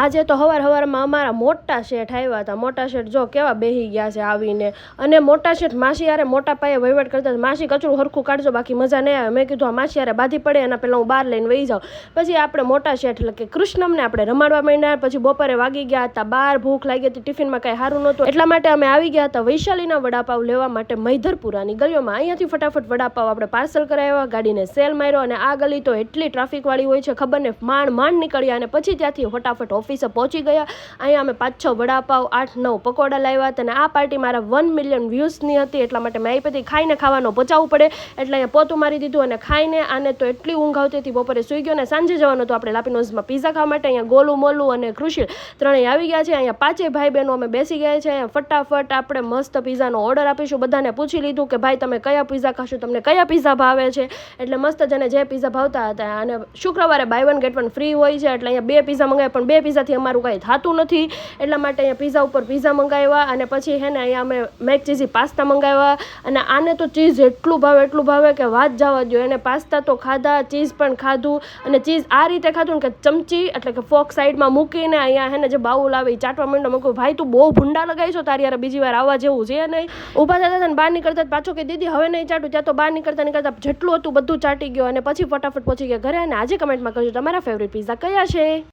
આજે તો હવારમાં અમારા મોટા શેઠ આવ્યા હતા. મોટા શેઠ જો કેવા બેહી ગયા છે આવીને, અને મોટા શેઠ માસી યારે મોટા પાયે વહીવટ કરતા. માસી કચરું હરખું કાઢજો, બાકી મજા નહીં આવે. મેં કીધું આ માસી યારે બાધી પડે એના પહેલાં હું બહાર લઈને વહી જાઉં. પછી આપણે મોટા શેઠ એટલે કે કૃષ્ણમને આપણે રમાડવા માંડ્યા. પછી બપોરે વાગી ગયા હતા 12, ભૂખ લાગી હતી, ટિફિનમાં કાંઈ સારું નહોતું, એટલા માટે અમે આવી ગયા હતા વૈશાલીના વડાપાવ લેવા માટે મૈધરપુરાની ગલીઓમાં. અહીંયાથી ફટાફટ વડાપાવ આપણે પાર્સલ કરાવ્યા, ગાડીને સેલ માર્યો, અને આ ગલી તો એટલી ટ્રાફિકવાળી હોય છે ખબર ને, માંડ નીકળ્યા. અને પછી ત્યાંથી ફટાફટ ઓફિસે પહોંચી ગયા. અહીંયા અમે 5-6 વડાપાવ, 8-9 પકોડા લાવ્યા હતા. અને આ પાર્ટી મારા 1 મિલિયન વ્યૂઝની હતી, એટલા માટે મેં આપી ખાઈને ખાવાનું પચાવવું પડે એટલે અહીંયા પોતું મારી દીધું. અને ખાઈને આને તો એટલી ઊંઘ આવતી હતી, બપોરે સૂઈ ગયો. અને સાંજે જવાનું તો આપણે લાપીનોઝમાં પીઝા ખાવા માટે. અહીંયા ગોલું, મોલું અને કૃષિલ ત્રણેય આવી ગયા છે. અહીંયા 5 ભાઈ બહેનો અમે બેસી ગયા છે. અહીંયા ફટાફટ આપણે મસ્ત પીઝાનો ઓર્ડર આપીશું. બધાને પૂછી લીધું કે ભાઈ તમે કયા પીઝા ખાશો, તમને કયા પીઝા ભાવે છે, એટલે મસ્ત જેને જે પીઝા ભાવતા હતા. અને શુક્રવારે બાય 1 get 1 ફ્રી હોય છે, એટલે અહીંયા 2 પીઝા મંગાવ્યા, પણ 2 પીઝાથી અમારું કાંઈ થતું નથી, એટલા માટે અહીંયા પીઝા ઉપર પીઝા મંગાવ્યા. અને પછી હે ને અહીંયા અમે મેક ચીઝી પાસ્તા મંગાવ્યા. અને આને તો ચીઝ એટલું ભાવે કે વાત જવા દો. એને પાસ્તા તો ખાધા, ચીઝ પણ ખાધું. અને ચીઝ આ રીતે ખાધું ને કે ચમચી એટલે કે ફોક સાઈડમાં મૂકીને અહીંયા હે ને જે બાઉલ આવે એ ચાટવા માંડો. મૂકું ભાઈ તું બહુ ભૂંડા લગાવી છો, તારી યાર બીજી વાર આવવા જેવું છે નહીં. ઊભા થતા હતા ને બહાર નીકળતા પાછો કે દીદી હવે નહીં ચાટું. ત્યાં તો બહાર નીકળતા જેટલું હતું બધું ચાટી ગયો. અને પછી ફટાફટ પહોંચી ગયા ઘરે. અને આજે કમેન્ટમાં કરજો તમારા ફેવરિટ પીઝા કયા છે.